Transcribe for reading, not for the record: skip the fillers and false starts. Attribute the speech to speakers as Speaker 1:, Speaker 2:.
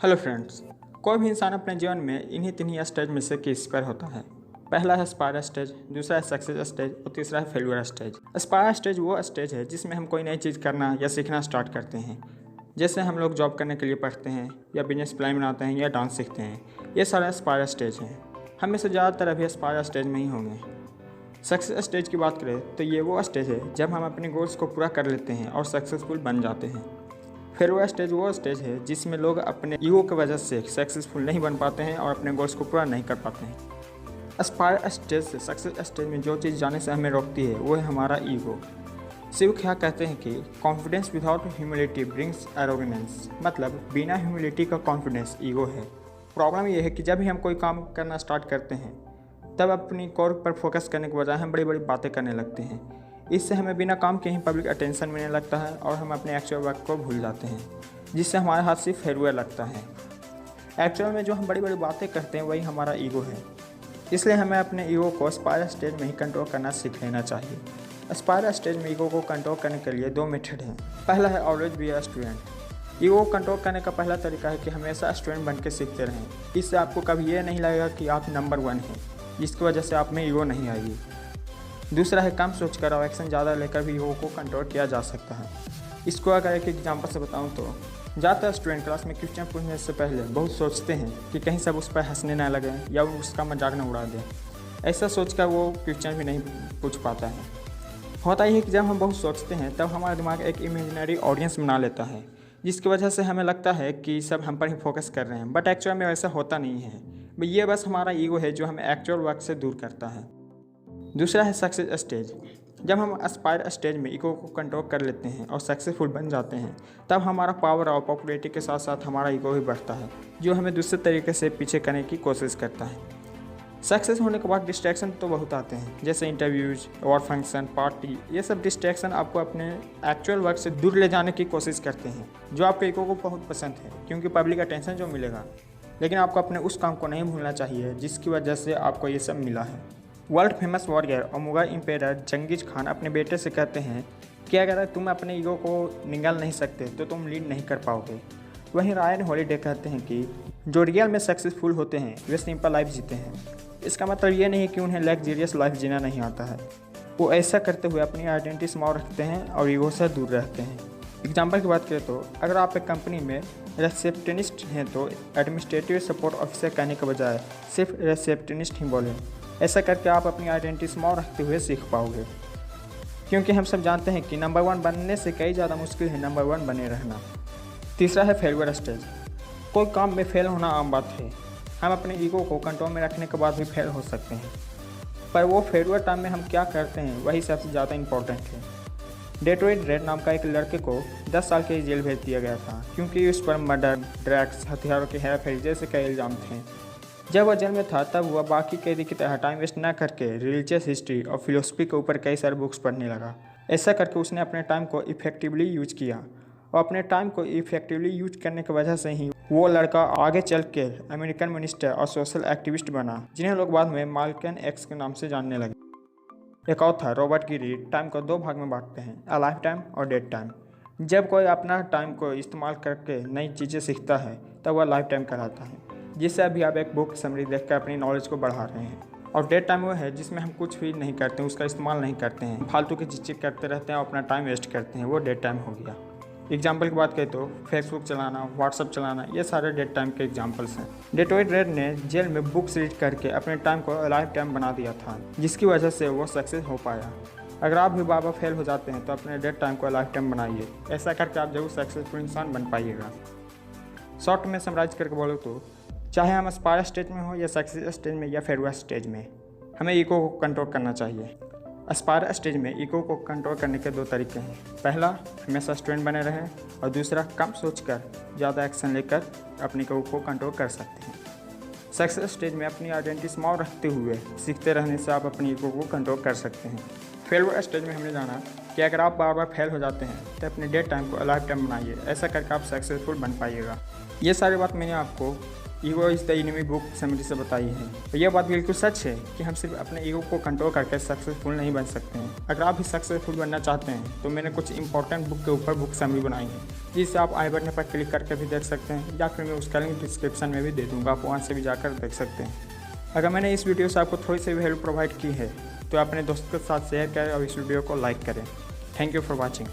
Speaker 1: Hello friends. कोई भी इंसान अपने जीवन में इन्हीं तिन्हीं स्टेज में से किसी पर होता है। पहला है एस्पायर स्टेज, दूसरा है सक्सेस स्टेज और तीसरा है फेलियर स्टेज। एस्पायर स्टेज वो स्टेज है जिसमें हम कोई नई चीज़ करना या सीखना स्टार्ट करते हैं। जैसे हम लोग जॉब करने के लिए पढ़ते हैं या बिजनेस प्लान बनाते हैं या डांस सीखते हैं। ये सारा एस्पायर स्टेज हैं। हम में से ज़्यादातर अभी एस्पायर स्टेज में ही होंगे। सक्सेस स्टेज की बात करें तो ये वो स्टेज है जब हम अपने गोल्स को पूरा कर लेते हैं और सक्सेसफुल बन जाते हैं। फिर वो स्टेज है जिसमें लोग अपने ईगो की वजह से सक्सेसफुल नहीं बन पाते हैं और अपने गोल्स को पूरा नहीं कर पाते हैं। एस्पायर स्टेज से सक्सेस स्टेज में जो चीज़ जाने से हमें रोकती है वो है हमारा ईगो। शिव क्या कहते हैं कि confidence without humility brings arrogance, मतलब बिना ह्यूमिलिटी का कॉन्फिडेंस ईगो है। प्रॉब्लम ये है कि जब भी हम कोई काम करना स्टार्ट करते हैं तब अपनी कोर पर फोकस करने के बजाय हम बड़ी बड़ी बातें करने लगते हैं। इससे हमें बिना काम के ही पब्लिक अटेंशन मिलने लगता है और हम अपने एक्चुअल वर्क को भूल जाते हैं, जिससे हमारे हाथ से फेलियर लगता है। एक्चुअल में जो हम बड़ी बड़ी बातें करते हैं वही हमारा ईगो है। इसलिए हमें अपने ईगो को एस्पायर स्टेज में ही कंट्रोल करना सीख लेना चाहिए। एस्पायर स्टेज में ईगो को कंट्रोल करने के लिए दो मेथड हैं। पहला है always be a student. Ego को कंट्रोल करने का पहला तरीका है कि हमेशा स्टूडेंट बन के सीखते रहें। इससे आपको कभी ये नहीं लगेगा कि आप नंबर 1 हैं, जिसकी वजह से आप में ईगो नहीं आएगी। दूसरा है कम सोचकर और एक्शन ज़्यादा लेकर भी ईगो को कंट्रोल किया जा सकता है। इसको अगर एक एग्जांपल से बताऊं तो ज़्यादातर स्टूडेंट क्लास में क्वेश्चन पूछने से पहले बहुत सोचते हैं कि कहीं सब उस पर हंसने ना लगे या उसका मजाक न उड़ा दें। ऐसा सोचकर वो क्वेश्चन भी नहीं पूछ पाता है। होता ही है कि जब हम बहुत सोचते हैं तब हमारा दिमाग एक इमेजिनरी ऑडियंस बना लेता है, जिसकी वजह से हमें लगता है कि सब हम पर ही फोकस कर रहे हैं, बट एक्चुअल में वैसा होता नहीं है। ये बस हमारा ईगो है जो हमें एक्चुअल वर्क से दूर करता है। दूसरा है सक्सेस स्टेज। जब हम एस्पायर स्टेज में ईगो को कंट्रोल कर लेते हैं और सक्सेसफुल बन जाते हैं तब हमारा पावर और पॉपुलैरिटी के साथ साथ हमारा ईगो भी बढ़ता है, जो हमें दूसरे तरीके से पीछे करने की कोशिश करता है। सक्सेस होने के बाद डिस्ट्रैक्शन तो बहुत आते हैं, जैसे इंटरव्यूज, अवार्ड फंक्शन, पार्टी। ये सब डिस्ट्रैक्शन आपको अपने एक्चुअल वर्क से दूर ले जाने की कोशिश करते हैं, जो आपके ईगो को बहुत पसंद है क्योंकि पब्लिक अटेंशन जो मिलेगा। लेकिन आपको अपने उस काम को नहीं भूलना चाहिए जिसकी वजह से आपको ये सब मिला है। वर्ल्ड फेमस वॉरियर और मुगल एम्पायर जंगीज खान अपने बेटे से कहते हैं कि अगर तुम अपने ईगो को निगल नहीं सकते तो तुम लीड नहीं कर पाओगे। वहीं रायन हॉलीडे कहते हैं कि जो रियल में सक्सेसफुल होते हैं वे सिंपल लाइफ जीते हैं। इसका मतलब ये नहीं कि उन्हें लग्जरियस लाइफ जीना नहीं आता है। वो ऐसा करते हुए अपनी आइडेंटिटी स्मॉल रखते हैं और ईगो से दूर रहते हैं। एग्जाम्पल की बात करें तो अगर आप एक कंपनी में रिसेप्शनिस्ट हैं तो एडमिनिस्ट्रेटिव सपोर्ट ऑफिसर कहने के बजाय सिर्फ रिसेप्शनिस्ट ही बोलें। ऐसा करके आप अपनी आइडेंटिटी स्मॉल रखते हुए सीख पाओगे, क्योंकि हम सब जानते हैं कि नंबर 1 बनने से कई ज़्यादा मुश्किल है नंबर 1 बने रहना। तीसरा है फेलियर स्टेज। कोई काम में फेल होना आम बात है। हम अपने ईगो को कंट्रोल में रखने के बाद भी फेल हो सकते हैं, पर वो फेलियर टाइम में हम क्या करते हैं वही सबसे ज़्यादा इम्पोर्टेंट है। डेट्रॉइट रेड नाम का एक लड़के को 10 साल के जेल भेज दिया गया था क्योंकि उस पर मर्डर, ड्रग्स, हथियारों की हेराफेरी जैसे कई इल्ज़ाम थे। जब वह जेल में था तब वह बाकी कैदी की तरह टाइम वेस्ट न करके रिलीजियस हिस्ट्री और फिलोसफी के ऊपर कई सारे बुक्स पढ़ने लगा। ऐसा करके उसने अपने टाइम को इफेक्टिवली यूज किया और अपने टाइम को इफेक्टिवली यूज करने की वजह से ही वो लड़का आगे चल के अमेरिकन मिनिस्टर और सोशल एक्टिविस्ट बना, जिन्हें लोग बाद में माल्कम एक्स के नाम से जानने लगे। एक और था रॉबर्ट गिरी। टाइम को 2 भाग में बांटते हैं, अ लाइफ टाइम और डेड टाइम। जब कोई अपना टाइम को इस्तेमाल करके नई चीज़ें सीखता है तब वह लाइफ टाइम कहलाता है, जिससे अभी आप एक बुक समरी देखकर अपनी नॉलेज को बढ़ा रहे हैं। और डेड टाइम वो है जिसमें हम कुछ भी नहीं करते हैं, उसका इस्तेमाल नहीं करते हैं, फालतू की चीज़ें करते रहते हैं और अपना टाइम वेस्ट करते हैं, वो डेड टाइम हो गया। एग्जाम्पल की बात करें तो फेसबुक चलाना, व्हाट्सअप चलाना, ये सारे डेड टाइम के एग्जाम्पल्स हैं। डेट्रॉइट रेड ने जेल में बुक्स रीड करके अपने टाइम को लाइफ टाइम बना दिया था, जिसकी वजह से वो सक्सेस हो पाया। अगर आप भी बार फेल हो जाते हैं तो अपने डेड टाइम को लाइफ टाइम बनाइए। ऐसा करके आप जरूर सक्सेसफुल इंसान बन पाइएगा। शॉर्ट में समराइज करके बोलो तो चाहे हम एस्पायर स्टेज में हो या सक्सेस स्टेज में या फेलियर स्टेज में, हमें ईगो को कंट्रोल करना चाहिए। एस्पायर स्टेज में ईगो को कंट्रोल करने के 2 तरीके हैं। पहला, हमेशा स्टूडेंट बने रहें, और दूसरा, कम सोचकर ज़्यादा एक्शन लेकर अपने ईगो को कंट्रोल कर सकते हैं। सक्सेस स्टेज में अपनी आइडेंटिटी स्मॉल रखते हुए सीखते रहने से आप अपनी ईगो को कंट्रोल कर सकते हैं। फेलियर स्टेज में हमने जाना कि अगर आप बार फेल हो जाते हैं तो अपने डेड टाइम को लाइफ टाइम बनाइए। ऐसा करके आप सक्सेसफुल बन पाइएगा। ये सारी बात मैंने आपको ego is the enemy book summary से बताई है। तो यह बात बिल्कुल सच है कि हम सिर्फ अपने ईगो को कंट्रोल करके सक्सेसफुल नहीं बन सकते हैं। अगर आप भी सक्सेसफुल बनना चाहते हैं तो मैंने कुछ इंपॉर्टेंट बुक के ऊपर बुक समरी बनाई है, जिसे आप आई बटन पर क्लिक करके भी देख सकते हैं, या फिर मैं उसका लिंक डिस्क्रिप्शन में भी दे दूँगा, आप वहाँ से भी जाकर देख सकते हैं। अगर मैंने इस वीडियो से आपको थोड़ी सी भी हेल्प प्रोवाइड की है तो अपने दोस्तों के साथ शेयर करें और इस वीडियो को लाइक करें। Thank you for watching.